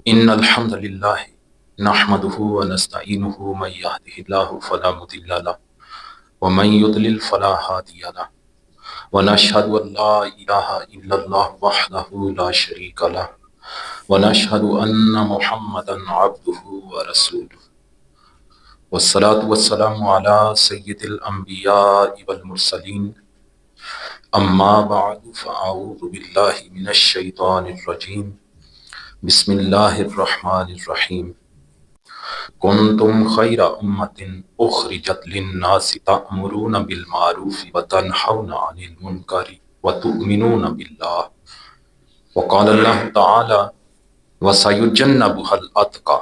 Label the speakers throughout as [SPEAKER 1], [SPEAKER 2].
[SPEAKER 1] ان الحمد للہ نحمده ونستعینه من يهده الله فلا مضل له ومن يضلل فلا هادي له ونشهد ان لا اله الا الله وحده لا شريك له ونشهد ان محمدا عبده ورسوله والصلاة والسلام على سید الانبیاء والمرسلین اما بعد فاعوذ باللہ من الشیطان الرجیم بسم اللہ الرحمن الرحیم کنتم خیر امت اخرجت للناس تأمرون بالمعروف وتنحون عن المنکر وتؤمنون باللہ وقال اللہ تعالی وسیجنبها الاتقى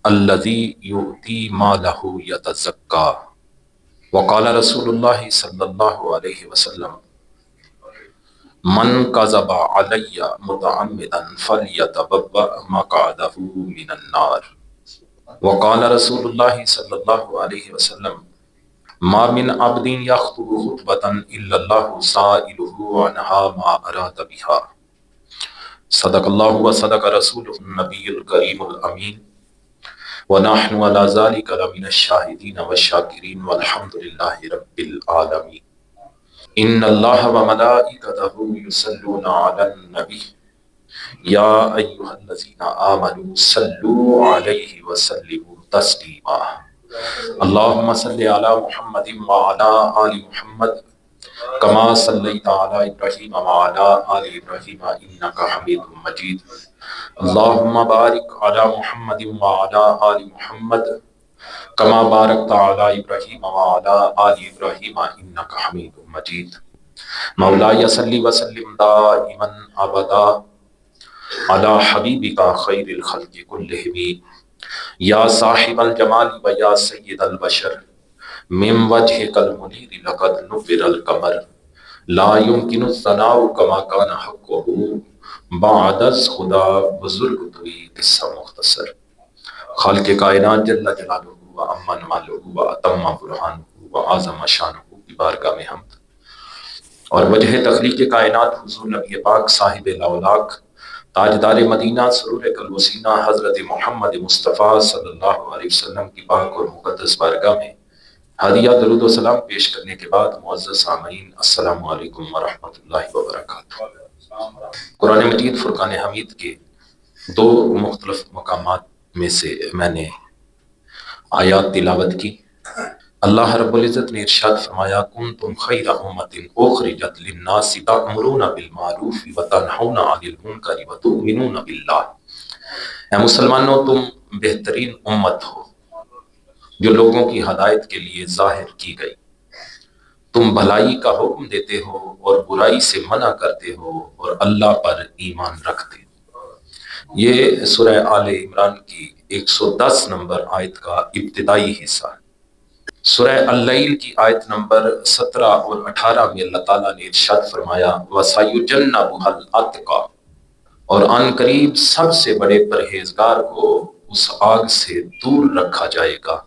[SPEAKER 1] الذی یؤتی مالہ یتزکا وقال رسول اللہ صلی اللہ علیہ وسلم من کذب علی متعمدا فلیتبوأ مقعدہ من النار وقال رسول اللہ صلی اللہ علیہ وسلم ما من عبد یخطب خطبۃ الا اللہ سائلہ عنہا ما اراد بها صدق اللہ وصدق رسولہ النبی الکریم الامین ونحن علی ذلک لمن الشاہدین والشاکرین والحمد للہ رب العالمین ان اللہ وملائکتہ یصلون علی النبی یا ایہا الذین آمنوا صلوا علیہ وسلموا تسلیما اللہم صلی علی محمد وعلی آل محمد کما صلیت علی ابراہیم وعلی آل ابراہیم انکا حمید مجید اللہم بارک علی محمد وعلی آل محمد کما بارکت علی ابراہیم وعلی آل ابراہیم انکا حمید مجید مولاي صلی وسلم دائما ابدا علی حبیبک خیر الخلق کلہم یا صاحب الجمال و یا سید البشر من وجهک المنیر لقد نور القمر لا يمكن الثناء كما كان حقه بعد از خدا بزرگ توی قصہ مختصر خالق کائنات جل جلالہ و امن مالہ و اتم برہانہ و اعظم شانہ کی بارگاہ میں حمد اور وجہ تخلیق کائنات حضور نبی پاک صاحب الاولاق تاجدار مدینہ سرور قلب و سینہ حضرت محمد مصطفیٰ صلی اللہ علیہ وسلم کی پاک اور مقدس بارگاہ میں ہدیہ درود و سلام پیش کرنے کے بعد معزز سامعین السلام علیکم ورحمۃ اللہ وبرکاتہ۔ قرآن مجید فرقان حمید کے دو مختلف مقامات میں سے میں نے آیات تلاوت کی۔ اللہ رب العزت نے ارشاد فرمایا کنتم خیر امت اخرجت للناس تأمرون بالمعروف وتنہون عن المنکر وتؤمنون باللہ، اے مسلمانوں تم بہترین امت ہو جو لوگوں کی ہدایت کے لیے ظاہر کی گئی، تم بھلائی کا حکم دیتے ہو اور برائی سے منع کرتے ہو اور اللہ پر ایمان رکھتے ہو۔ یہ سورہ آل عمران کی 110 نمبر آیت کا ابتدائی حصہ ہے۔ سورہ اللیل کی آیت نمبر 17 اور 18 میں اللہ تعالیٰ نے ارشاد فرمایا وَسَيُجَنَّبُهَا الْأَتْقَى، اور عن قریب سب سے بڑے پرہیزگار کو اس آگ سے دور رکھا جائے گا،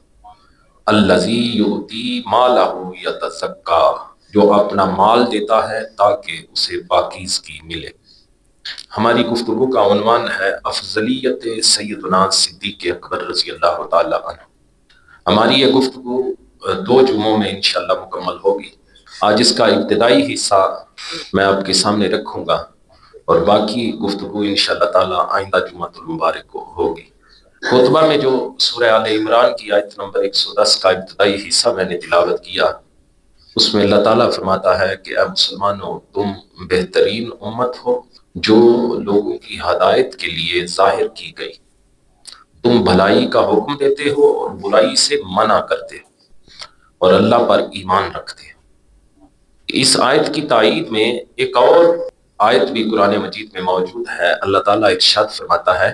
[SPEAKER 1] الَّذِي يُؤْتِي مَالَهُ يَتَزَكَّى، جو اپنا مال دیتا ہے تاکہ اسے پاکیزگی ملے۔ ہماری گفتگو کا عنوان ہے افضلیت سیدنا صدیق اکبر رضی اللہ تعالیٰ عنہ۔ ہماری یہ گفتگو 2 جمعوں میں انشاءاللہ مکمل ہوگی۔ آج اس کا ابتدائی حصہ میں آپ کے سامنے رکھوں گا اور باقی گفتگو انشاءاللہ تعالیٰ آئندہ جمعہ المبارک کو ہوگی۔ خطبہ میں جو سورہ آل عمران کی آیت نمبر 110 کا ابتدائی حصہ میں نے تلاوت کیا، اس میں اللہ تعالیٰ فرماتا ہے کہ اے مسلمانوں تم بہترین امت ہو جو لوگوں کی ہدایت کے لیے ظاہر کی گئی، تم بھلائی کا حکم دیتے ہو اور برائی سے منع کرتے ہو اور اللہ پر ایمان رکھتے ہو۔ اس آیت کی تائید میں ایک اور آیت بھی قرآن مجید میں موجود ہے۔ اللہ تعالیٰ ارشاد فرماتا ہے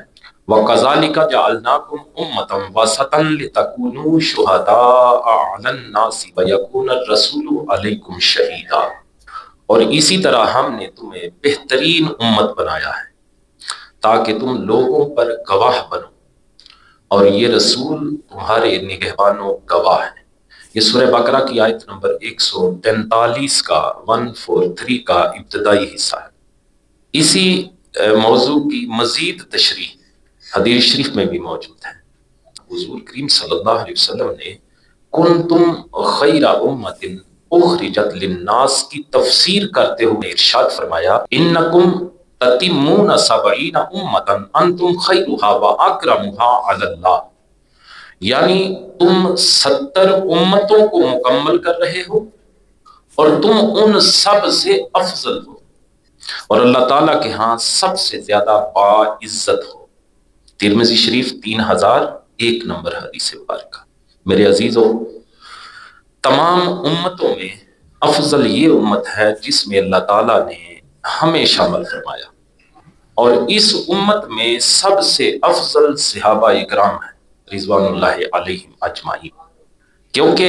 [SPEAKER 1] وَكَذَلِكَ جَعَلْنَاكُمْ أُمَّةً وَسَطًا لِتَكُونُوا شُهَدَاءَ عَلَى النَّاسِ وَيَكُونَ الرَّسُولُ عَلَيْكُمْ شَهِيدًا، اور اسی طرح ہم نے تمہیں بہترین امت بنایا ہے تاکہ تم لوگوں پر گواہ بنو اور یہ رسول تمہارے نگہبان و گواہ ہیں۔ یہ سورہ بقرہ کی آیت نمبر 143 کا 143 کا ابتدائی حصہ ہے۔ اسی موضوع کی مزید تشریح حدیث شریف میں بھی موجود ہے۔ حضور کریم صلی اللہ علیہ وسلم نے کنتم خیر امت اخرجت للناس کی تفسیر کرتے ہوئے ارشاد فرمایا انکم تتمون 70 امتا انتم خیرها واکرمها علی اللہ، یعنی تم 70 امتوں کو مکمل کر رہے ہو اور تم ان سب سے افضل ہو اور اللہ تعالیٰ کے ہاں سب سے زیادہ باعزت ہو۔ ترمذی شریف 3001 نمبر حدیث مبارکہ۔ میرے عزیزو، تمام امتوں میں افضل یہ امت ہے جس میں اللہ تعالیٰ نے ہمیں شامل فرمایا، اور اس امت میں سب سے افضل صحابہ اکرام ہیں رضوان اللہ علیہم اجمعین، کیونکہ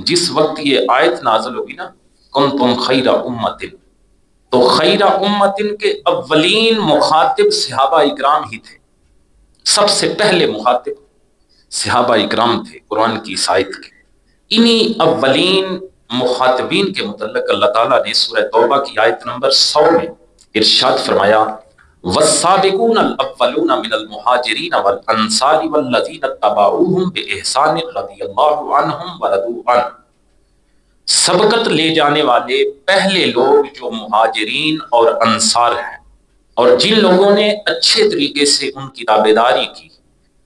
[SPEAKER 1] جس وقت یہ آیت نازل ہوگی نا کنتم خیر امت، تو خیر امت کے اولین مخاطب صحابہ اکرام ہی تھے، سب سے پہلے مخاطب صحابہ اکرام تھے قرآن کی اس آیت کے۔ انہی اولین مخاطبین کے متعلق اللہ تعالیٰ نے سورہ توبہ کی آیت نمبر 100 میں ارشاد فرمایا والسابقون الاولون من المہاجرین والانصار والذین اتبعوہم بإحسان رضی اللہ عنہم ورضوا عنہ، سبقت لے جانے والے پہلے لوگ جو مہاجرین اور انصار ہیں اور جن لوگوں نے اچھے طریقے سے ان کی تابعداری کی،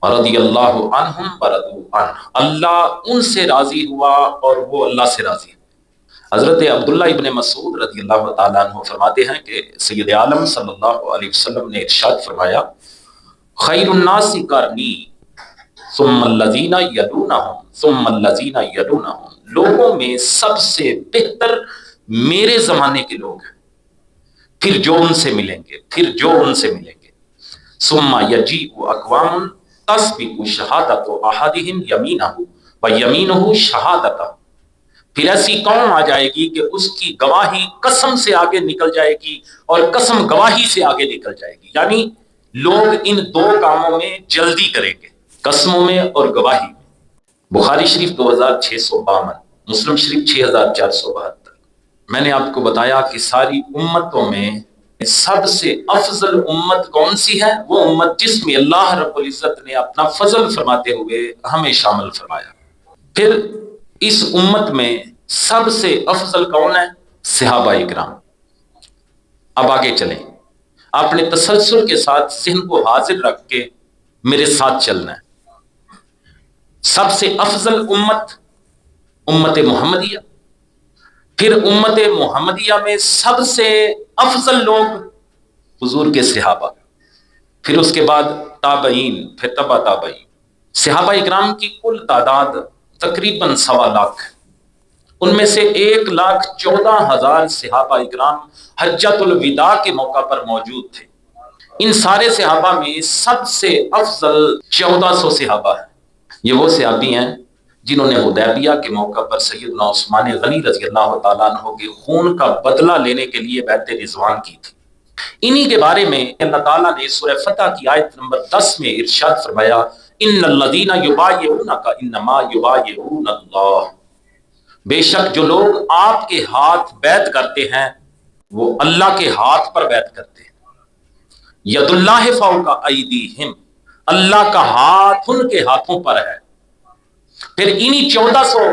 [SPEAKER 1] رضی اللہ عنہم ورضوا عنہ، اللہ ان سے راضی ہوا اور وہ اللہ سے راضی ہوا۔ حضرت عبداللہ ابن مسعود رضی اللہ تعالیٰ عنہ فرماتے ہیں کہ سید عالم صلی اللہ علیہ وسلم نے ارشاد فرمایا خیر الناس قرنی ثم الذین یلونہم ثم الذین یلونہم، لوگوں میں سب سے بہتر میرے زمانے کے لوگ ہیں، پھر جو ان سے ملیں گے، پھر جو ان سے ملیں گے، ثم یجیء اقوام تسبق شہادت احدہم یمینہ ویمینہ شہادتہ، پھر ایسی قوم آ جائے گی کہ اس کی گواہی قسم سے آگے نکل جائے گی اور قسم گواہی سے آگے نکل جائے گی، یعنی لوگ ان دو کاموں میں جلدی کریں گے، قسموں میں اور گواہی میں۔ بخاری شریف 2652، مسلم شریف 6472۔ میں نے آپ کو بتایا کہ ساری امتوں میں سب سے افضل امت کون سی ہے؟ وہ امت جس میں اللہ رب العزت نے اپنا فضل فرماتے ہوئے ہمیں شامل فرمایا۔ پھر اس امت میں سب سے افضل کون ہے؟ صحابہ اکرام۔ اب آگے چلیں، آپ نے تسلسل کے ساتھ ذہن کو حاضر رکھ کے میرے ساتھ چلنا ہے۔ سب سے افضل امت امت محمدیہ، پھر امت محمدیہ میں سب سے افضل لوگ حضور کے صحابہ، پھر اس کے بعد تابعین، پھر تبع تابعین۔ صحابہ اکرام کی کل تعداد تقریباً 1.25 لاکھ، ان میں سے 1,14,000 صحابہ اکرام حجۃ الوداع کے موقع پر موجود تھے۔ ان سارے صحابہ میں سب سے افضل 1400 صحابہ ہیں۔ یہ وہ صحابی ہیں جنہوں نے حدیبیہ کے موقع پر سیدنا عثمان غنی رضی اللہ تعالیٰ عنہ کے خون کا بدلہ لینے کے لیے بیعت رضوان کی تھی۔ انہی کے بارے میں اللہ تعالیٰ نے سورہ فتح کی آیت نمبر 10 میں ارشاد فرمایا ان الذین یبایعونک انما یبایعون اللہ، بے شک جو لوگ آپ کے ہاتھ بیعت کرتے ہیں وہ اللہ کے ہاتھ پر بیعت کرتے ہیں۔ ید اللہ فوق ایدیہم، اللہ کا ہاتھ ان کے ہاتھوں پر ہے۔ پھر انہی 1400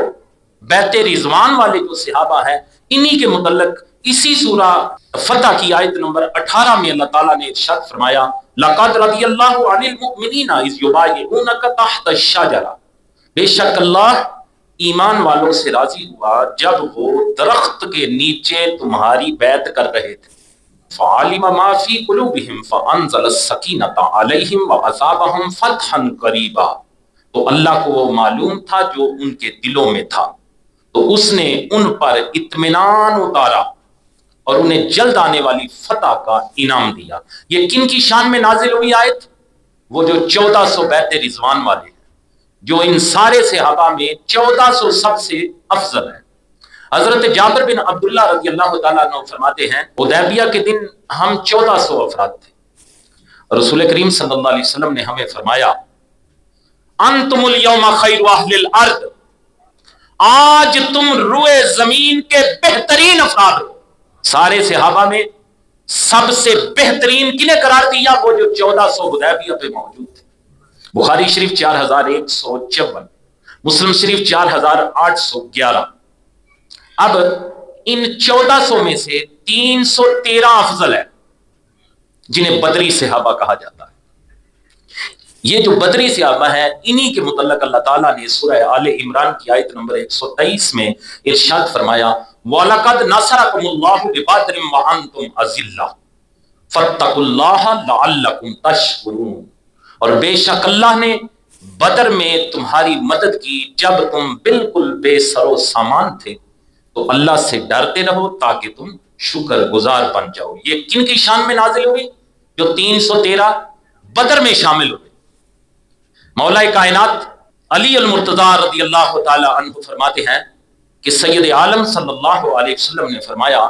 [SPEAKER 1] بیعت رضوان والے جو صحابہ ہیں، انہی کے متعلق اسی سورہ فتح کی آیت نمبر 18 میں اللہ تعالیٰ نے ارشاد فرمایا لقد رضی اللہ عن المؤمنین اذ یبایعونک تحت الشجرہ، بے شک اللہ ایمان والوں سے راضی ہوا جب وہ درخت کے نیچے تمہاری بیعت کر رہے تھے۔ فعلم ما فی قلوبہم فانزل السکینۃ علیہم واصابہم فتحا قریبا، تو اللہ کو وہ معلوم تھا جو ان کے دلوں میں تھا، تو اس نے ان پر اطمینان اتارا اور انہیں جلد آنے والی فتح کا انعام دیا۔ یہ کن کی شان میں نازل ہوئی آیت؟ وہ جو 1400 بیعت رضوان والے ہیں، جو ان سارے صحابہ میں 1400 سب سے افضل ہیں۔ حضرت جابر بن عبداللہ رضی اللہ تعالیٰ عنہ فرماتے ہیں حدیبیہ کے دن ہم 1400 افراد تھے، رسول کریم صلی اللہ علیہ وسلم نے ہمیں فرمایا انتم اليوم خیر اہل الارض، آج تم روئے زمین کے بہترین افراد ہو۔ سارے صحابہ میں سب سے بہترین کنہیں قرار دیا؟ وہ جو 1400 حدیبیہ پہ موجود تھے۔ بخاری شریف 4154، مسلم شریف 4811۔ اب ان 1400 میں سے 313 افضل ہے جنہیں بدری صحابہ کہا جاتا ہے۔ یہ جو بدری صحابہ ہیں انہی کے متعلق اللہ تعالیٰ نے سورہ آل عمران کی آیت نمبر 123 میں ارشاد فرمایا وَلَقَدْ نَصَرَكُمُ اللَّهُ بِبَدْرٍ وَأَنْتُمْ أَذِلَّةٌ فَاتَّقُوا اللَّهَ لَعَلَّكُمْ تَشْكُرُونَ، اور بے شک اللہ نے بدر میں تمہاری مدد کی جب تم بالکل بے سر و سامان تھے، تو اللہ سے ڈرتے رہو تاکہ تم شکر گزار بن جاؤ۔ یہ کن کی شان میں نازل ہوئی؟ جو 313 بدر میں شامل ہوئے۔ مولا کائنات علی المرتضیٰ رضی اللہ تعالی عنہ فرماتے ہیں کہ سید عالم صلی اللہ علیہ وسلم نے فرمایا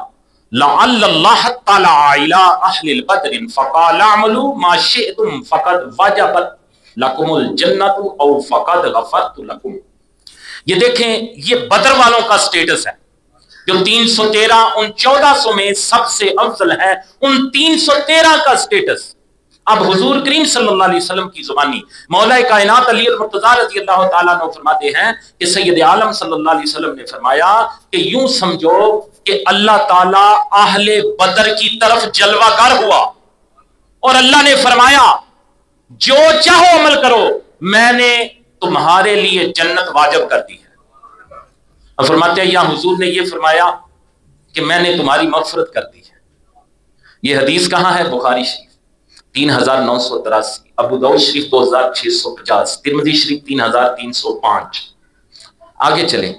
[SPEAKER 1] لعل اللہ اطلع الی اہل البدر فقال اعملوا ما شئتم فقد وجبت لکم الجنۃ او فقد غفرت لکم۔ یہ دیکھیں یہ بدر والوں کا سٹیٹس ہے جو 313 ان 1400 میں سب سے افضل ہے، ان 313 کا سٹیٹس۔ اب حضور کریم صلی اللہ علیہ وسلم کی زبانی مولا کائنات علی المرتضیٰ رضی اللہ تعالیٰ عنہ فرماتے ہیں کہ سید عالم صلی اللہ علیہ وسلم نے فرمایا کہ یوں سمجھو کہ اللہ تعالیٰ اہل بدر کی طرف جلوہ گر ہوا اور اللہ نے فرمایا جو چاہو عمل کرو، میں نے تمہارے لیے جنت واجب کر دی ہے۔ اور فرماتے ہیں یا حضور نے یہ فرمایا کہ میں نے تمہاری مغفرت کر دی ہے۔ یہ حدیث کہاں ہے؟ بخاری شریف 3983، ابو داؤد شریف 2650، ترمذی شریف 3305۔ آگے چلیں،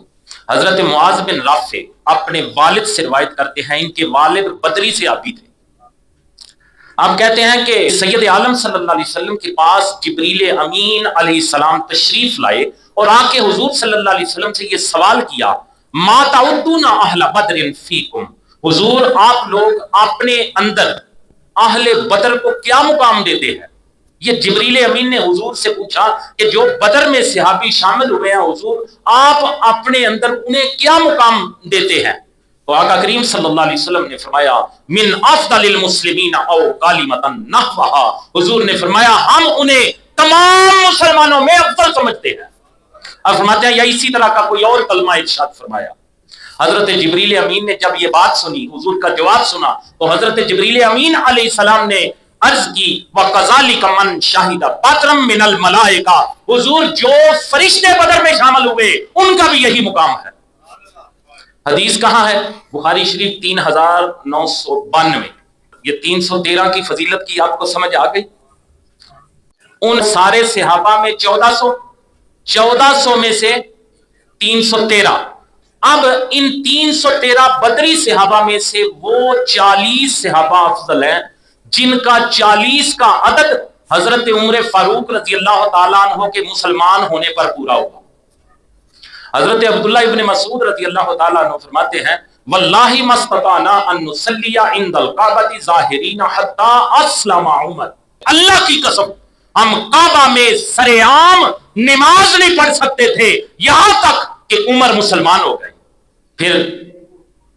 [SPEAKER 1] حضرت معاذ بن رافع اپنے والد سے روایت کرتے ہیں، ان کے والد بدری صحابی تھے۔ آپ کہتے ہیں کہ سید عالم صلی اللہ علیہ وسلم کے پاس جبریل امین علیہ السلام تشریف لائے اور آ کے حضور صلی اللہ علیہ وسلم سے یہ سوال کیا ما تعدون اہل بدر فیکم، حضور آپ لوگ اپنے اندر اہل بدر کو کیا مقام دیتے ہیں؟ یہ جبریل امین نے حضور سے پوچھا کہ جو بدر میں صحابی شامل ہوئے ہیں حضور آپ اپنے اندر انہیں کیا مقام دیتے ہیں؟ تو آقا کریم صلی اللہ علیہ وسلم نے فرمایا من افضل المسلمین او کلمۃ نحوها، حضور نے فرمایا ہم انہیں تمام مسلمانوں میں افضل سمجھتے ہیں۔ اب فرماتے ہیں یا اسی طرح کا کوئی اور کلمہ ارشاد فرمایا۔ حضرت جبریل امین نے جب یہ بات سنی، حضور کا جواب سنا، تو حضرت جبریل امین علیہ السلام نے عرض کی وَقَذَلِكَ مَنْ شَهِدَ بَدْرًا مِنَ الْمَلَائِكَةِ، حضور جو فرشتے بدر میں شامل ہوئے ان کا بھی یہی مقام ہے۔ حدیث کہاں ہے؟ بخاری شریف 3992۔ یہ 313 کی فضیلت کی آپ کو سمجھ آ گئی؟ ان سارے صحابہ میں 1400 میں سے 313، اب ان 313 بدری صحابہ میں سے وہ 40 صحابہ افضل ہیں جن کا 40 کا عدد حضرت عمر فاروق رضی اللہ تعالیٰ عنہ کے مسلمان ہونے پر پورا ہوا۔ حضرت عبداللہ ابن مسعود رضی اللہ تعالیٰ عنہ فرماتے ہیں واللہ ما استطعنا ان نصلی عند الکعبۃ ظاہرین حتی اسلم عمر، اللہ کی قسم ہم کعبہ میں سر عام نماز نہیں پڑھ سکتے تھے یہاں تک کہ عمر مسلمان ہو گئے۔ پھر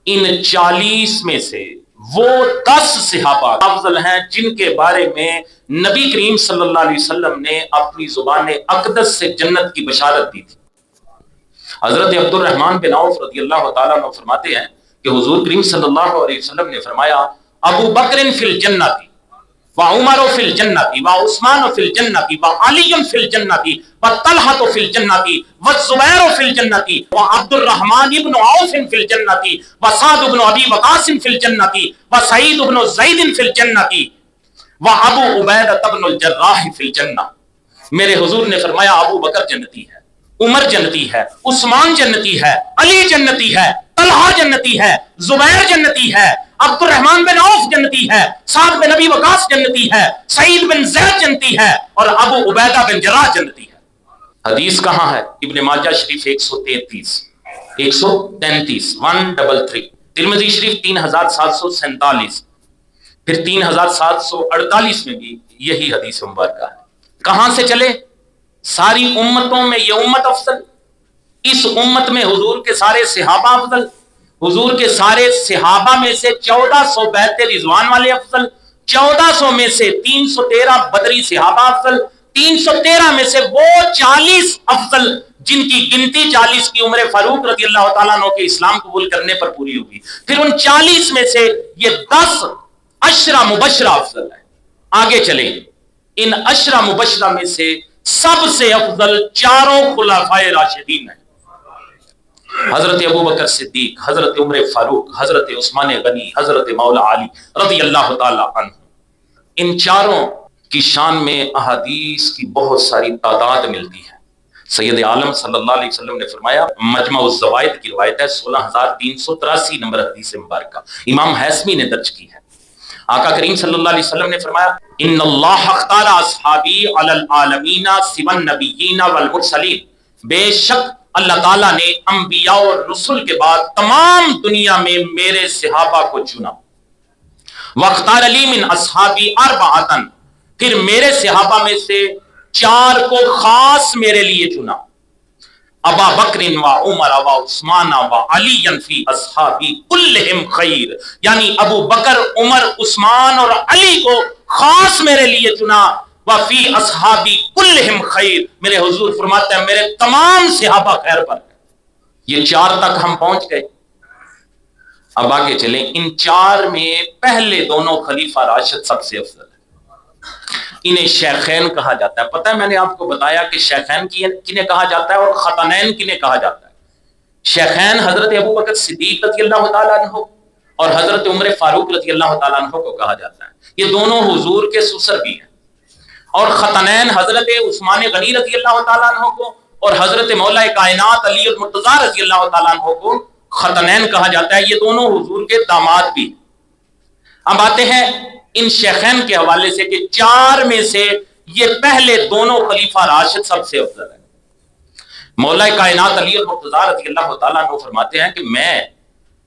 [SPEAKER 1] ان 40 میں سے وہ 10 صحابہ افضل ہیں جن کے بارے میں نبی کریم صلی اللہ علیہ وسلم نے اپنی زبان اقدس سے جنت کی بشارت دی تھی۔ حضرت عبد الرحمن بن عوف رضی اللہ تعالیٰ عنہ فرماتے ہیں کہ حضور کریم صلی اللہ علیہ وسلم نے فرمایا ابو بکر فی الجنت وعمر فی الجنت وعثمان فی الجنت وعلی فی الجنت وطلحہ فی الجنت والزبیر فی الجنت وعبد الرحمن بن عوف فی الجنت وسعد بن ابی وقاص فی الجنت وسعید بن زید فی الجنت وابو عبیدہ بن الجراح فی الجنہ۔ میرے حضور نے فرمایا ابو بکر جنتی ہے، عمر جنتی ہے، عثمان جنتی ہے، علی جنتی ہے، طلحہ جنتی ہے، زبیر جنتی ہے، عبد الرحمن بن عوف جنتی ہے، سعد بن ابی وقاص جنتی ہے، سعید بن زید جنتی ہے اور ابو عبیدہ بن جراح جنتی ہے۔ حدیث کہاں ہے؟ ابن ماجہ شریف 133، 133 ترمذی شریف 3747، پھر 3748 میں بھی یہی حدیث مبارکہ ہے۔ کہاں سے چلے؟ ساری امتوں میں یہ امت افضل، اس امت میں حضور کے سارے صحابہ افضل، حضور کے سارے صحابہ میں سے 1400 بیعت رضوان والے افضل، 1400 میں سے 313 بدری صحابہ افضل، 313 میں سے وہ 40 افضل جن کی گنتی 40 کی عمر فاروق رضی اللہ تعالیٰ عنہ کے اسلام قبول کرنے پر پوری ہوگی۔ پھر ان 40 میں سے یہ 10 عشرہ مبشرہ افضل ہے۔ آگے چلیں، ان عشرہ مبشرہ میں سے سب سے افضل چاروں خلفائے راشدین ہیں، حضرت ابوبکر صدیق، حضرت عمر فاروق، حضرت عثمان غنی، حضرت مولا علی رضی اللہ تعالی عنہ۔ ان چاروں کی شان میں احادیث کی بہت ساری تعداد ملتی ہے۔ سید عالم صلی اللہ علیہ وسلم نے فرمایا، مجمع الزوائد کی روایت ہے 16383 نمبر حدیث مبارکہ، امام حیثمی نے درج کی ہے۔ آقا کریم صلی اللہ علیہ وسلم نے فرمایا، ان اللہ اختار اصحابی علی العالمین سوى النبیین والمرسلین، بے شک اللہ تعالیٰ نے انبیاء اور رسل کے بعد تمام دنیا میں میرے صحابہ کو چنا۔ وَاخْتَارَ لِي مِنْ أَصْحَابِي أَرْبَعَةً، پھر میرے صحابہ میں سے 4 کو خاص میرے لیے چنا۔ ابا بکر و عمر و عثمان و علی فی اصحابی کلہم خیر، یعنی ابو بکر، عمر، عثمان اور علی کو خاص میرے لیے چنا۔ وفی اصحابی کلہم خیر، میرے حضور فرماتے ہیں میرے تمام صحابہ خیر پر۔ یہ 4 تک ہم پہنچ گئے۔ اب آگے چلیں، ان 4 میں پہلے دونوں خلیفہ راشد سب سے افضل ہیں۔ انہیں شیخین کہا جاتا ہے۔ پتہ ہے میں نے آپ کو بتایا کہ شیخین کنہیں کہا جاتا ہے اور خطنین کنہیں کہا جاتا ہے۔ شیخین حضرت ابوبکر صدیق رضی اللہ تعالیٰ عنہ اور حضرت عمر فاروق رضی اللہ تعالیٰ عنہ کو کہا جاتا ہے، یہ دونوں حضور کے سسر بھی ہیں۔ اور خطنین حضرت عثمان غنی رضی اللہ تعالیٰ عنہ کو اور حضرت مولا کائنات علی المرتضیٰ رضی اللہ تعالیٰ عنہ کو خطنین کہا جاتا ہے، یہ دونوں حضور کے داماد بھی۔ اب آتے ہیں ان شیخین کے حوالے سے کہ 4 میں سے یہ پہلے دونوں خلیفہ راشد سب سے افضل ہیں۔ مولا کائنات علی المرتضیٰ رضی اللہ تعالیٰ عنہ فرماتے ہیں کہ میں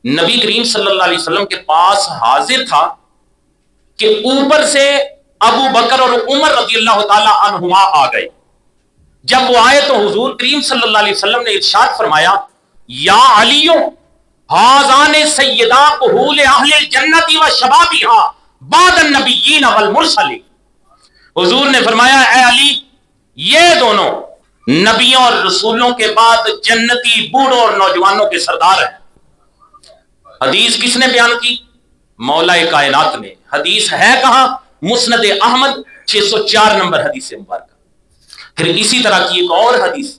[SPEAKER 1] نبی کریم صلی اللہ علیہ وسلم کے پاس حاضر تھا کہ اوپر سے ابو بکر اور عمر رضی اللہ تعالیٰ عنہما آ گئے۔ جب وہ آئے تو حضور کریم صلی اللہ علیہ وسلم نے ارشاد فرمایا، یا علیو ہذان سیدا کہول اہل الجنت و شبابہا بعد النبیین والمرسلین۔ حضور نے فرمایا، اے علی، یہ دونوں نبیوں اور رسولوں کے بعد جنتی بوڑھوں اور نوجوانوں کے سردار ہیں۔ حدیث کس نے بیان کی؟ مولا کائنات نے۔ حدیث ہے کہاں؟ مسند احمد 604 نمبر حدیث مبارکہ۔ پھر اسی طرح کی ایک اور حدیث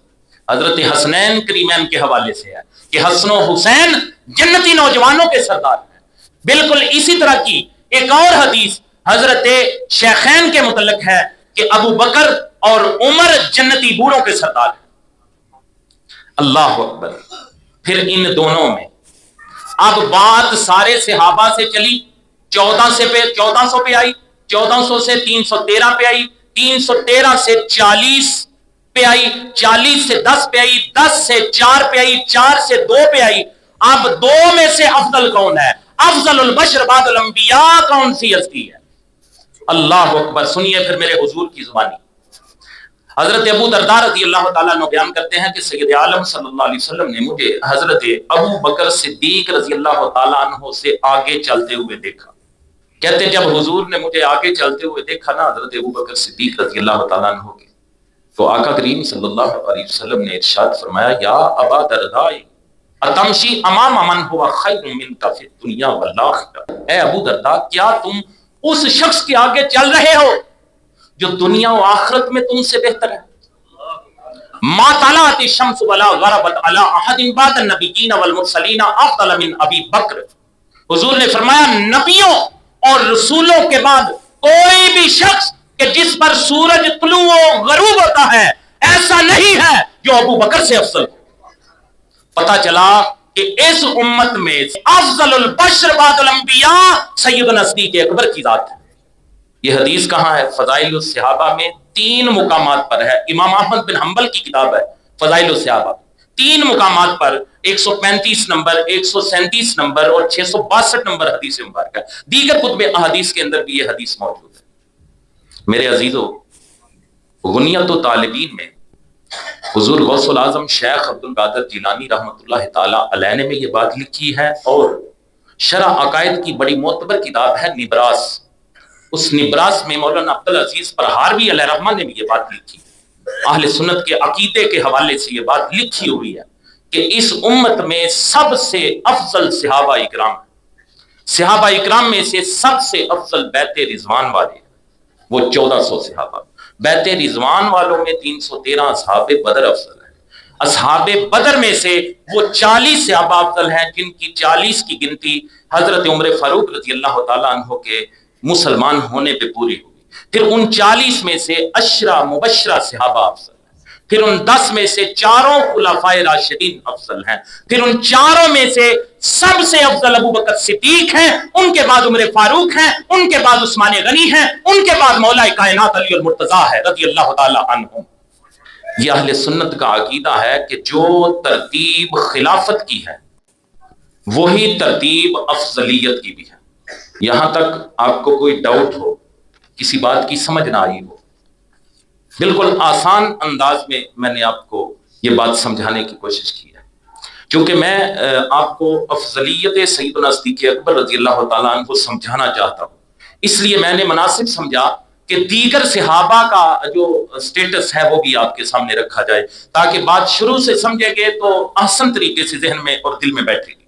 [SPEAKER 1] حضرت حسنین کریمین کے حوالے سے ہے کہ حسن و حسین جنتی نوجوانوں کے سردار ہیں۔ بالکل اسی طرح کی ایک اور حدیث حضرت شیخین کے متعلق ہے کہ ابو بکر اور عمر جنتی بوڑھوں کے سردار ہیں۔ اللہ اکبر۔ پھر ان دونوں میں اب بات سارے صحابہ سے چلی، 1400 پہ آئی، 1400 سے 313 پہ آئی، 313 سے 40 پہ آئی، 40 سے 10 پہ آئی، 10 سے 4 پہ آئی، 4 سے 2 پہ آئی۔ اب 2 میں سے افضل کون ہے؟ افضل البشر بعد الانبیاء کون سی ہستی ہے؟ اللہ اکبر۔ سنیے پھر میرے حضور کی زبانی۔ حضرت ابو درداء رضی اللہ تعالیٰ عنہ بیان کرتے ہیں کہ سید عالم صلی اللہ علیہ وسلم نے مجھے حضرت ابو بکر صدیق رضی اللہ تعالیٰ عنہ سے آگے چلتے ہوئے دیکھا۔ کہتے جب حضور نے مجھے آگے چلتے ہوئے دیکھا نا حضرت ابو بکر صدیق رضی اللہ تعالیٰ عنہ کے، تو آقا کریم صلی اللہ علیہ وسلم نے ارشاد فرمایا، یا ابا درداء اتمشی امام من ہوا خیر منک فی الدنیا والآخرہ، اے ابو درداء کیا تم اس شخص کے آگے چل رہے ہو جو دنیا و آخرت میں تم سے بہتر ہے؟ ما طلعت الشمس ولا غربت علی احد بعد النبیین والمرسلین افضل من ابی بکر۔ حضور نے فرمایا نبیوں اور رسولوں کے بعد کوئی بھی شخص کہ جس پر سورج طلوع و غروب ہوتا ہے ایسا نہیں ہے جو ابو بکر سے افضل ہو۔ پتہ چلا کہ اس امت میں افضل البشر بعد الانبیاء سیدنا صدیق اکبر کی ذات ہے۔ یہ حدیث کہاں ہے؟ فضائل الصحابہ میں 3 مقامات پر ہے۔ امام احمد بن حنبل کی کتاب ہے فضائل الصحابہ، 3 مقامات پر 135 نمبر، 137 نمبر اور 662 نمبر حدیث مبارکہ ہے۔ دیگر کتب احادیث کے اندر بھی یہ حدیث موجود ہے۔ میرے عزیزو، غنیت و طالبین میں حضور غوث العظم شیخ عبد القادر جیلانی رحمۃ اللہ تعالی علیہ نے میں یہ بات لکھی ہے، اور شرح عقائد کی بڑی معتبر کتاب ہے نبراس، اس نبراس میں مولانا عبدالعزیز پرہاروی علیہ رحمٰ نے بھی یہ بات لکھی، اہل سنت کے عقیدے کے حوالے سے یہ بات لکھی ہوئی ہے کہ اس امت میں سب سے افضل صحابہ اکرام ہیں، صحابہ اکرام میں سے سب سے افضل بیت رضوان والے وہ 1400 صحابہ، بیت رضوان والوں میں 313 اصحاب بدر افضل ہیں، اصحاب بدر میں سے وہ 40 صحابہ افضل ہیں جن کی 40 کی گنتی حضرت عمر فاروق رضی اللہ تعالیٰ عنہ کے مسلمان ہونے پہ پوری ہوئی، پھر ان 40 میں سے 10 مبشرہ صحابہ افضل ہیں، پھر ان 10 میں سے 4 خلفائے راشدین افضل ہیں، پھر ان 4 میں سے سب سے افضل ابو بکر صدیق ہیں، ان کے بعد عمر فاروق ہیں، ان کے بعد عثمان غنی ہیں، ان کے بعد مولا کائنات علی المرتضیٰ ہے رضی اللہ تعالی عنہ۔ یہ اہل سنت کا عقیدہ ہے کہ جو ترتیب خلافت کی ہے وہی ترتیب افضلیت کی بھی ہے۔ یہاں تک آپ کو کوئی ڈاؤٹ ہو، کسی بات کی سمجھ نہ آئی ہو، بالکل آسان انداز میں نے آپ کو یہ بات سمجھانے کی کوشش کی ہے، کیونکہ میں آپ کو افضلیت سیدنا صدیق اکبر رضی اللہ تعالیٰ عنہ کو سمجھانا چاہتا ہوں، اس لیے میں نے مناسب سمجھا کہ دیگر صحابہ کا جو سٹیٹس ہے وہ بھی آپ کے سامنے رکھا جائے، تاکہ بات شروع سے سمجھیں گے تو احسن طریقے سے ذہن میں اور دل میں بیٹھے گی۔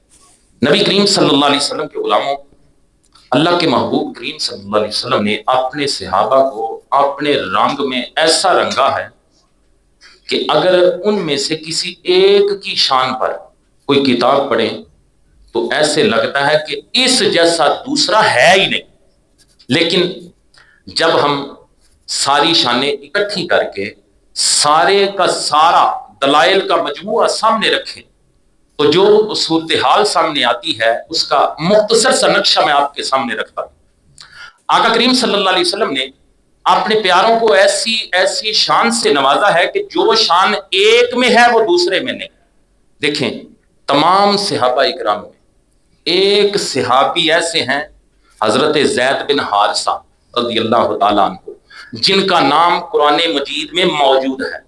[SPEAKER 1] نبی کریم صلی اللہ علیہ وسلم کے غلاموں، اللہ کے محبوب کریم صلی اللہ علیہ وسلم نے اپنے صحابہ کو اپنے رنگ میں ایسا رنگا ہے کہ اگر ان میں سے کسی ایک کی شان پر کوئی کتاب پڑھیں تو ایسے لگتا ہے کہ اس جیسا دوسرا ہے ہی نہیں، لیکن جب ہم ساری شانیں اکٹھی کر کے سارے کا سارا دلائل کا مجموعہ سامنے رکھیں تو جو صورتحال سامنے آتی ہے اس کا مختصر سا نقشہ میں آپ کے سامنے رکھتا ہوں۔ آقا کریم صلی اللہ علیہ وسلم نے اپنے پیاروں کو ایسی شان سے نوازا ہے کہ جو شان ایک میں ہے وہ دوسرے میں نہیں۔ دیکھیں، تمام صحابہ اکرام میں ایک صحابی ایسے ہیں حضرت زید بن حارثہ رضی اللہ تعالیٰ عنہ، جن کا نام قرآن مجید میں موجود ہے،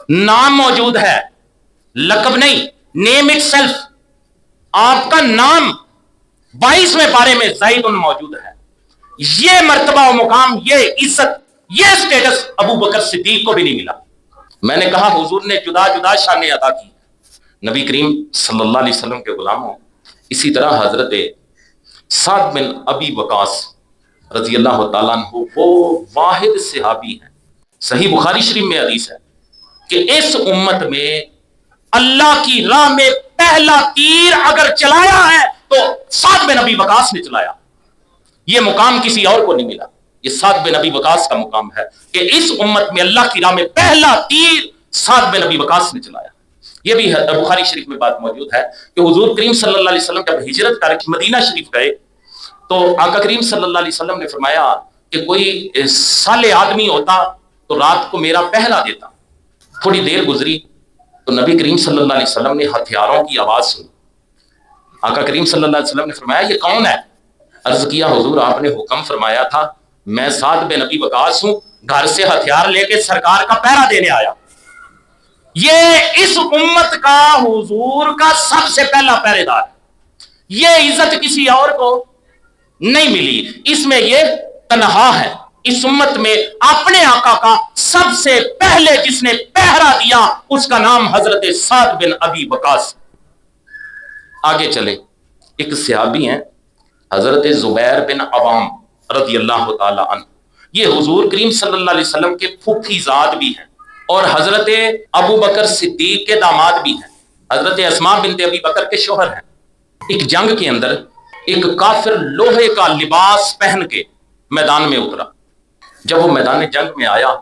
[SPEAKER 1] نام موجود ہے، لقب نہیں، نیم اٹ سیلف، آپ کا نام 22ویں پارے میں زید موجود ہے۔ یہ مرتبہ و مقام، یہ عزت، یہ سٹیٹس ابو بکر صدیق کو بھی نہیں ملا۔ میں نے کہا حضور نے جدا جدا شانیں عطا کی نبی کریم صلی اللہ علیہ وسلم کے غلاموں، اسی طرح حضرت سعد بن ابی وقاص رضی اللہ تعالیٰ عنہ وہ واحد صحابی ہیں، صحیح بخاری شریف میں حدیث ہے کہ اس امت میں اللہ کی راہ میں پہلا تیر اگر چلایا ہے تو سعد بن ابی وقاص نے چلایا۔ یہ مقام کسی اور کو نہیں ملا، یہ سعد بن ابی وقاص کا مقام ہے کہ اس امت میں اللہ کی راہ میں پہلا تیر سعد بن ابی وقاص نے چلایا۔ یہ بھی بخاری شریف میں بات موجود ہے کہ حضور کریم صلی اللہ علیہ وسلم جب ہجرت کر کے مدینہ شریف گئے تو آقا کریم صلی اللہ علیہ وسلم نے فرمایا کہ کوئی صالح آدمی ہوتا تو رات کو میرا پہرا دیتا۔ تھوڑی دیر گزری تو نبی کریم صلی اللہ علیہ وسلم نے ہتھیاروں کی آواز سنی۔ آقا کریم صلی اللہ علیہ وسلم نے فرمایا یہ کون ہے؟ عرض کیا حضور آپ نے حکم فرمایا تھا، میں سعد بن ابی وقاص ہوں، گھر سے ہتھیار لے کے سرکار کا پہرا دینے آیا۔ یہ اس امت کا حضور کا سب سے پہلا پہرے دار ہے، یہ عزت کسی اور کو نہیں ملی، اس میں یہ تنہا ہے۔ اس امت میں اپنے آقا کا سب سے پہلے جس نے پہرا دیا اس کا نام حضرت سعد بن ابی وقاص۔ آگے چلے، ایک صحابی ہیں حضرت زبیر بن عوام رضی اللہ تعالی عنہ، یہ حضور کریم صلی اللہ علیہ وسلم کے پھوپھی زاد بھی ہیں اور حضرت ابو بکر صدیق کے داماد بھی ہیں، حضرت اسماء بنت ابی بکر کے شوہر ہیں۔ ایک جنگ کے اندر ایک کافر لوہے کا لباس پہن کے میدان میں اترا، جب وہ میدان جنگ میں آیا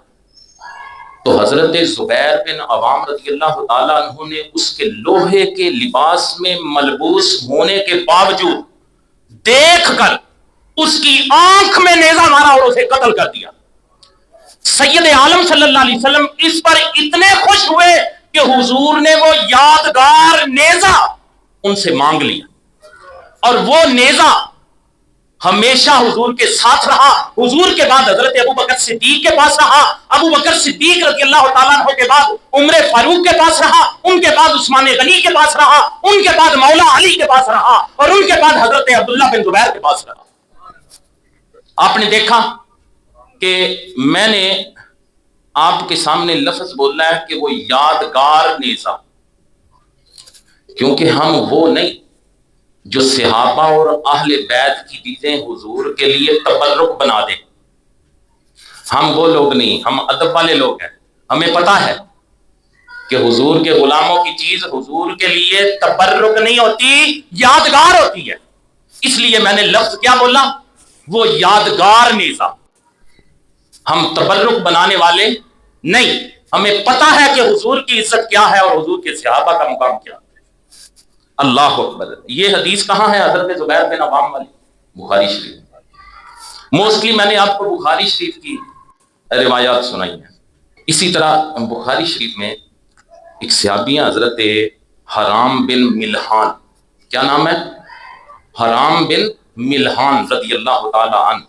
[SPEAKER 1] تو حضرت زبیر بن عوام رضی اللہ تعالیٰ عنہ نے اس کے لوہے کے لباس میں ملبوس ہونے کے باوجود دیکھ کر اس کی آنکھ میں نیزہ مارا اور اسے قتل کر دیا۔ سید عالم صلی اللہ علیہ وسلم اس پر اتنے خوش ہوئے کہ حضور نے وہ یادگار نیزہ ان سے مانگ لیا، اور وہ نیزہ ہمیشہ حضور کے ساتھ رہا، حضور کے بعد حضرت ابو بکر صدیق کے پاس رہا، ابو بکر صدیق رضی اللہ تعالیٰ عنہ کے بعد عمر فاروق کے پاس رہا، ان کے بعد عثمان غنی کے پاس رہا، ان کے بعد مولا علی کے پاس رہا، اور ان کے بعد حضرت عبداللہ بن زبیر کے پاس رہا۔ آپ نے دیکھا کہ میں نے آپ کے سامنے لفظ بولنا ہے کہ وہ یادگار نیزہ، کیونکہ ہم وہ نہیں جو صحابہ اور اہل بیت کی چیزیں حضور کے لیے تبرک بنا دیں۔ ہم وہ لوگ نہیں، ہم ادب والے لوگ ہیں، ہمیں پتہ ہے کہ حضور کے غلاموں کی چیز حضور کے لیے تبرک نہیں ہوتی، یادگار ہوتی ہے۔ اس لیے میں نے لفظ کیا بولا؟ وہ یادگار نیزہ۔ ہم تبرک بنانے والے نہیں، ہمیں پتہ ہے کہ حضور کی عزت کیا ہے اور حضور کے صحابہ کا مقام کیا ہے۔ اللہ اکبر۔ یہ حدیث کہاں ہے؟ حضرت زبیر بن عوام والی، بخاری شریف۔ موسٹلی میں نے آپ کو بخاری شریف کی روایات سنائی ہیں۔ اسی طرح بخاری شریف میں ایک صحابی ہیں حضرت حرام بن ملحان، کیا نام ہے؟ حرام بن ملحان رضی اللہ تعالی عنہ۔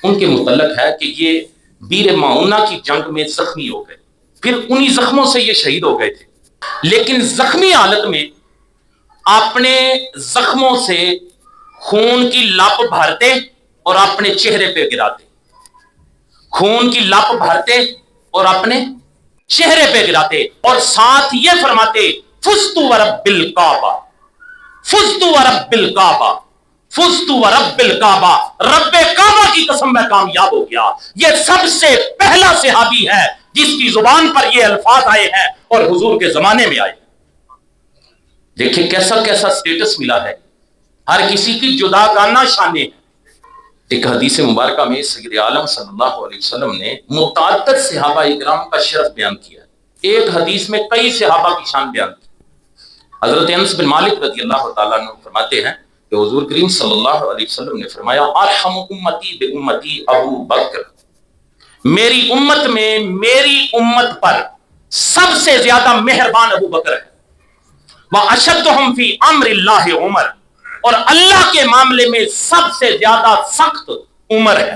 [SPEAKER 1] ان کے متعلق ہے کہ یہ بیر معونہ کی جنگ میں زخمی ہو گئے، پھر انہی زخموں سے یہ شہید ہو گئے تھے، لیکن زخمی حالت میں اپنے زخموں سے خون کی لپ بھرتے اور اپنے چہرے پہ گراتے، خون کی لپ بھرتے اور اپنے چہرے پہ گراتے، اور ساتھ یہ فرماتے فزت ورب الکعبہ، فزت ورب الکعبہ، فزت ورب الکعبہ، رب کعبہ کی قسم میں کامیاب ہو گیا۔ یہ سب سے پہلا صحابی ہے جس کی زبان پر یہ الفاظ آئے ہیں اور حضور کے زمانے میں آئے۔ دیکھیں کیسا کیسا سٹیٹس ملا ہے، ہر کسی کی جداگانہ شانیں ہیں۔ ایک حدیث مبارکہ میں سید عالم صلی اللہ علیہ وسلم نے متعدد صحابہ اکرام کا شرف بیان کیا ہے۔ ایک حدیث میں کئی صحابہ کی شان بیان کی۔ حضرت انس بن مالک رضی اللہ تعالیٰ عنہ فرماتے ہیں کہ حضور کریم صلی اللہ علیہ وسلم نے فرمایا ارحم امتی بامتی ابو بکر، میری امت میں میری امت پر سب سے زیادہ مہربان ابو بکر ہے۔ وَأَشَدُّهُمْ فِي أَمْرِ اللَّهِ عمر، اور اللہ کے معاملے میں سب سے زیادہ سخت عمر ہے۔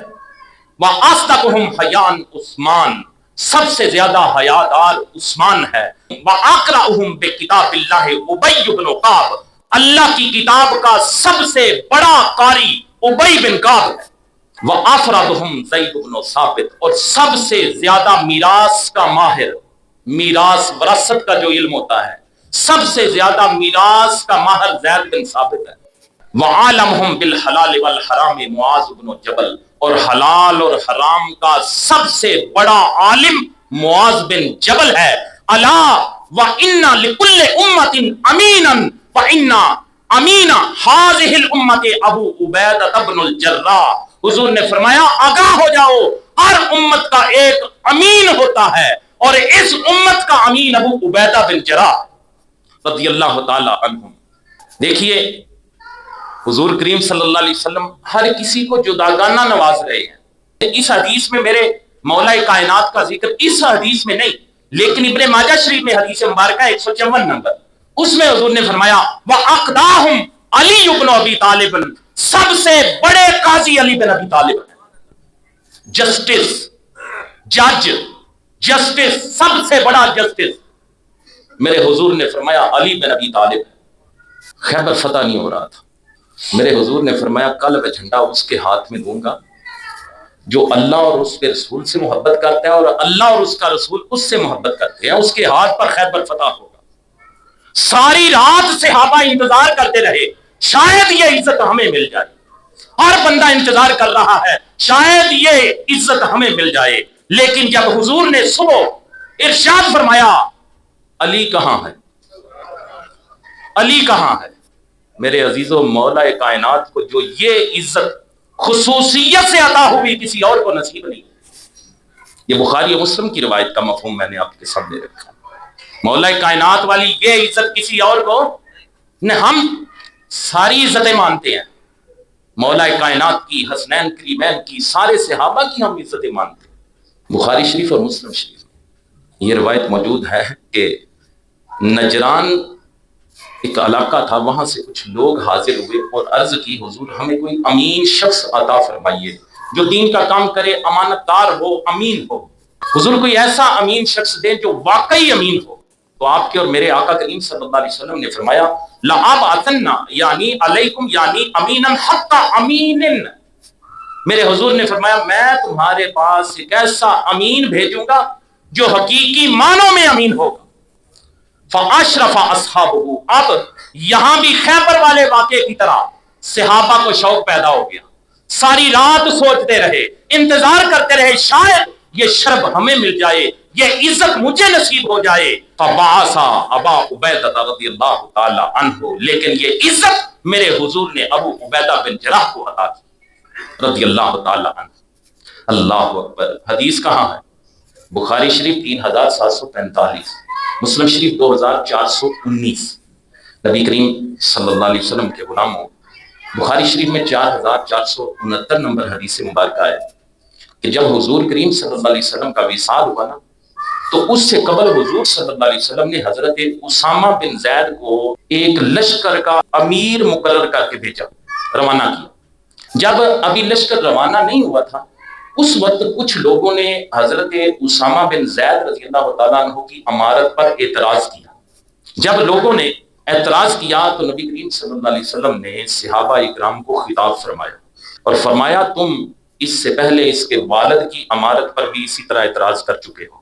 [SPEAKER 1] وَأَصْدَقُهُمْ حَيَاءً عثمان، سب سے زیادہ حیادار عثمان ہے۔ وَأَقْرَأُهُمْ بِكِتَابِ اللَّهِ أُبَيُّ بْنُ کعب، اللہ کی کتاب کا سب سے بڑا قاری ابی بن کعب ہے۔ وَأَفْرَدُهُمْ زید بن ثابت، اور سب سے زیادہ میراث کا ماہر، میراث وراثت کا جو علم ہوتا ہے، سب سے زیادہ میراث کا ماہر زید بن ثابت ہے۔ وعالمہم بالحلال والحرام معاذ بن جبل، اور حلال اور حرام کا سب سے بڑا عالم معاذ بن جبل ہے۔ الا وان لکل امۃ امینا وان امین هذه الامۃ ابو عبیدہ بن الجراح، حضور نے فرمایا آگاہ ہو جاؤ، ہر امت کا ایک امین ہوتا ہے، اور اس امت کا امین ابو عبیدہ بن جراح رضی اللہ تعالی عنہ۔ دیکھیے حضور کریم صلی اللہ علیہ وسلم ہر کسی کو جداگانہ نواز رہے ہیں۔ اس حدیث میں میرے مولا کائنات کا ذکر اس حدیث میں نہیں، لیکن ابن ماجہ شریف میں حدیث مبارکہ 154 نمبر، اس میں حضور نے فرمایا وَأَقْدَاهُمْ علی بن ابی طالب، سب سے بڑے قاضی علی بن ابی طالب ہیں۔ جسٹس، جج، جسٹس، سب سے بڑا جسٹس میرے حضور نے فرمایا علی بن ابی طالب ہے۔ خیبر فتح نہیں ہو رہا تھا، میرے حضور نے فرمایا کل میں جھنڈا اس کے ہاتھ میں دوں گا جو اللہ اور اس کے رسول سے محبت کرتا ہے، اور اللہ اور اس کا رسول اس سے محبت کرتے ہیں، اس کے ہاتھ پر خیبر فتح ہوگا۔ ساری رات صحابہ انتظار کرتے رہے، شاید یہ عزت ہمیں مل جائے، ہر بندہ انتظار کر رہا ہے شاید یہ عزت ہمیں مل جائے، لیکن جب حضور نے صبح ارشاد فرمایا علی کہاں ہے، علی کہاں ہے، میرے عزیزو مولا کائنات کو جو یہ عزت خصوصیت سے عطا ہوئی کسی اور کو نصیب نہیں۔ یہ بخاری و مسلم کی روایت کا مفہوم میں نے آپ کے سامنے رکھا۔ مولا کائنات والی یہ عزت کسی اور کو نہ، ہم ساری عزتیں مانتے ہیں، مولا کائنات کی، حسنین کریمین کی، سارے صحابہ کی ہم عزتیں مانتے ہیں۔ بخاری شریف اور مسلم شریف یہ روایت موجود ہے کہ نجران ایک علاقہ تھا، وہاں سے کچھ لوگ حاضر ہوئے اور عرض کی حضور ہمیں کوئی امین شخص عطا فرمائیے جو دین کا کام کرے، امانت دار ہو، امین ہو۔ حضور کوئی ایسا امین شخص دے جو واقعی امین ہو۔ تو آپ کے اور میرے آقا کریم صلی اللہ علیہ وسلم نے فرمایا لَأَبْعَثَنَّ یعنی علیکم یعنی امیناً حتی امین، میرے حضور نے فرمایا میں تمہارے پاس ایک ایسا امین بھیجوں گا جو حقیقی معنوں میں امین ہوگا۔ فَأَشْرَفَ أَصْحَابُهُ، اب یہاں بھی خیبر والے واقعے کی طرح صحابہ کو شوق پیدا ہو گیا، ساری رات سوچتے رہے، انتظار کرتے رہے شاید یہ شرب ہمیں مل جائے، یہ عزت مجھے نصیب ہو جائے۔ فَبَعَثَ أَبَا عُبَیدَةَ رضی اللہ تعالی عنہ، لیکن یہ عزت میرے حضور نے ابو عبیدہ بن جراح کو عطا کی رضی اللہ تعالی عنہ۔ اللہ اکبر۔ حدیث کہاں ہے؟ بخاری شریف 3745، مسلم شریف 2419۔ نبی کریم صلی اللہ علیہ وسلم کے غلاموں، بخاری شریف میں 4469 نمبر حدیث مبارکہ ہے کہ جب حضور کریم صلی اللہ علیہ وسلم کا وصال ہوا نا، تو اس سے قبل حضور صلی اللہ علیہ وسلم نے حضرت اسامہ بن زید کو ایک لشکر کا امیر مقرر کر کے بھیجا، روانہ کیا۔ جب ابھی لشکر روانہ نہیں ہوا تھا، اس وقت کچھ لوگوں نے حضرت اسامہ بن زید رضی اللہ تعالیٰ عنہ کی امارت پر اعتراض کیا۔ جب لوگوں نے اعتراض کیا تو نبی کریم صلی اللہ علیہ وسلم نے صحابہ اکرام کو خطاب فرمایا اور فرمایا تم اس سے پہلے اس کے والد کی امارت پر بھی اسی طرح اعتراض کر چکے ہو۔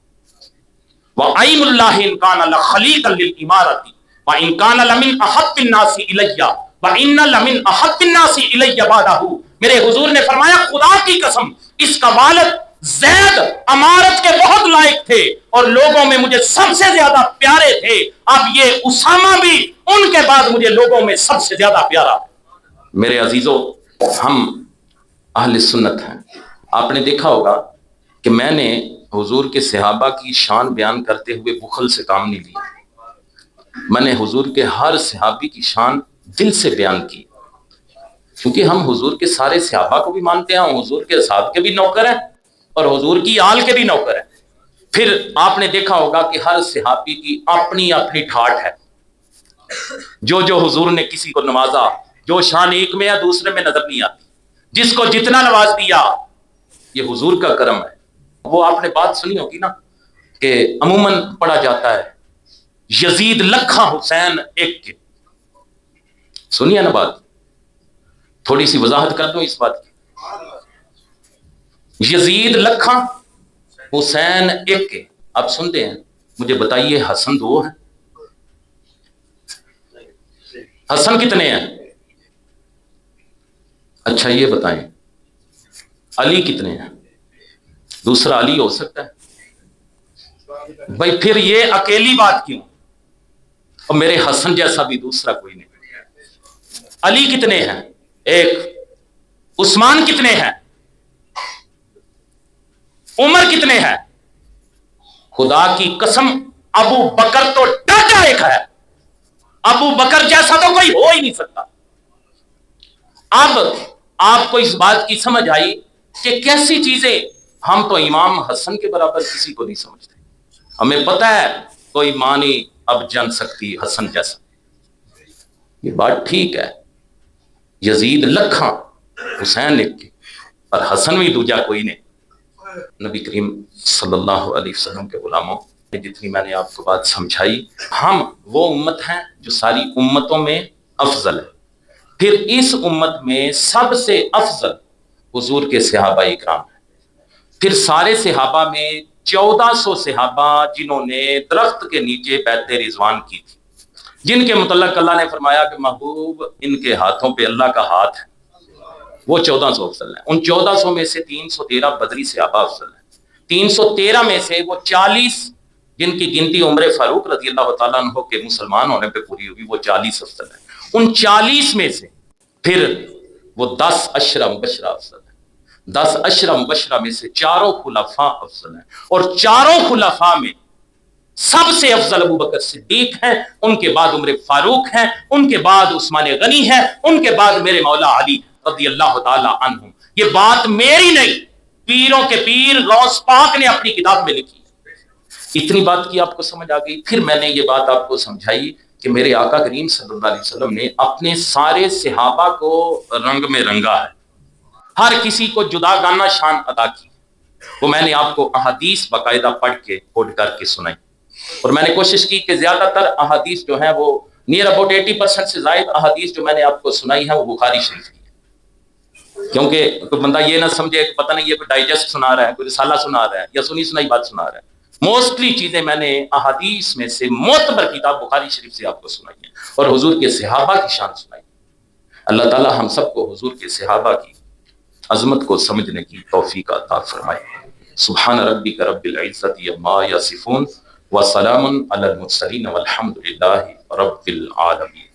[SPEAKER 1] وَأَيْمُ اللَّهِ إِنْ كَانَ لَخَلِيقًا لِلْإِمَارَةِ وَإِنْ كَانَ لَمِنْ أَحَبِّ النَّاسِ إِلَيَّ وَإِنَّ لَمِنْ أَحَبِّ النَّاسِ إِلَيَّ بَعْدَهُ، میرے حضور نے فرمایا خدا کی قسم اس کا والد زید امارت کے بہت لائق تھے اور لوگوں میں مجھے سب سے زیادہ پیارے تھے، اب یہ اسامہ بھی ان کے بعد مجھے لوگوں میں سب سے زیادہ پیارا۔ میرے عزیزو، ہم اہل سنت ہیں۔ آپ نے دیکھا ہوگا کہ میں نے حضور کے صحابہ کی شان بیان کرتے ہوئے بخل سے کام نہیں لیا، میں نے حضور کے ہر صحابی کی شان دل سے بیان کی، کیونکہ ہم حضور کے سارے صحابہ کو بھی مانتے ہیں، ہم حضور کے اصحاب کے بھی نوکر ہیں اور حضور کی آل کے بھی نوکر ہیں۔ پھر آپ نے دیکھا ہوگا کہ ہر صحابی کی اپنی اپنی ٹھاٹ ہے، جو حضور نے کسی کو نوازا، جو شان ایک میں ہے دوسرے میں نظر نہیں آتی، جس کو جتنا نواز دیا یہ حضور کا کرم ہے۔ وہ آپ نے بات سنی ہوگی نا کہ عموماً پڑھا جاتا ہے یزید لکھاں حسین ایک کے، سنیے نا بات، تھوڑی سی وضاحت کر دوں اس بات کی۔ یزید لکھاں حسین ایک کے، آپ سنتے ہیں، مجھے بتائیے حسن دو ہیں؟ حسن کتنے ہیں؟ اچھا یہ بتائیں علی کتنے ہیں؟ دوسرا علی ہو سکتا ہے بھائی، پھر یہ اکیلی بات کیوں؟ اور میرے حسن جیسا بھی دوسرا کوئی نہیں۔ علی کتنے ہیں؟ ایک۔ عثمان کتنے ہیں؟ عمر کتنے ہیں؟ خدا کی قسم ابو بکر تو ڈاٹا ایک ہے، ابو بکر جیسا تو کوئی ہو ہی نہیں سکتا۔ اب آپ کو اس بات کی سمجھ آئی کہ کیسی چیزیں، ہم تو امام حسن کے برابر کسی کو نہیں سمجھتے، ہمیں پتہ ہے کوئی ماں نہیں اب جن سکتی حسن جیسا۔ یہ بات ٹھیک ہے، یزید لکھاں حسین ایک کے اور حسن بھی دوجا کوئی نہیں۔ نبی کریم صلی اللہ علیہ وسلم کے غلاموں، جتنی میں نے آپ کو بات سمجھائی، ہم وہ امت ہیں جو ساری امتوں میں افضل ہے۔ پھر اس امت میں سب سے افضل حضور کے صحابہ اکرام ہیں۔ پھر سارے صحابہ میں 1400 صحابہ جنہوں نے درخت کے نیچے بیعت رضوان کی تھی، جن کے متعلق اللہ نے فرمایا کہ محبوب ان کے ہاتھوں پہ اللہ کا ہاتھ ہے، وہ 1400 افضل ہیں۔ ان 1400 میں سے 313 بدری صحابہ افضل ہیں، 313 میں سے وہ 40 جن کی گنتی عمر فاروق رضی اللہ تعالیٰ عنہ کے مسلمان ہونے پہ پوری ہوئی، وہ 40 افضل ہیں۔ ان 40 میں سے پھر وہ 10 عشرہ مبشرہ افضل ہیں، 10 عشرہ مبشرہ میں سے چاروں خلفاء افضل ہیں، اور چاروں خلفاء میں سب سے افضل ابو بکر صدیق ہیں، ان کے بعد عمر فاروق ہیں، ان کے بعد عثمان غنی ہیں، ان کے بعد میرے مولا علی رضی اللہ تعالی عنہم۔ یہ بات میری نہیں، پیروں کے پیر غوث پاک نے اپنی کتاب میں لکھی۔ اتنی بات کی آپ کو سمجھ آ گئی؟ پھر میں نے یہ بات آپ کو سمجھائی کہ میرے آقا کریم صلی اللہ علیہ وسلم نے اپنے سارے صحابہ کو رنگ میں رنگا ہے، ہر کسی کو جدا گانا شان ادا کی. وہ میں نے آپ کو احادیث باقاعدہ پڑھ کے کوٹ کر کے سنائی، اور میں نے کوشش کی کہ زیادہ تر احادیث جو ہیں وہ نیئر اباؤٹ 80% سے زائد احادیث جو میں نے آپ کو سنائی ہے وہ بخاری شریف کی ہے. کیونکہ کوئی بندہ یہ نہ سمجھے کہ پتہ نہیں یہ کوئی ڈائجسٹ سنا رہا ہے، کوئی رسالہ سنا رہا ہے، یا سنی سنائی بات سنا رہا ہے. موسٹلی چیزیں میں نے احادیث میں سے معتبر کتاب بخاری شریف سے آپ کو سنائی ہیں، اور حضور کے صحابہ کی شان سنائی. اللہ تعالی ہم سب کو حضور کے صحابہ کی عظمت کو سمجھنے کی توفیق عطا فرمائے. سبحان ربک رب العزت عما یصفون وسلام علی المرسلین والحمد للہ رب العالمین.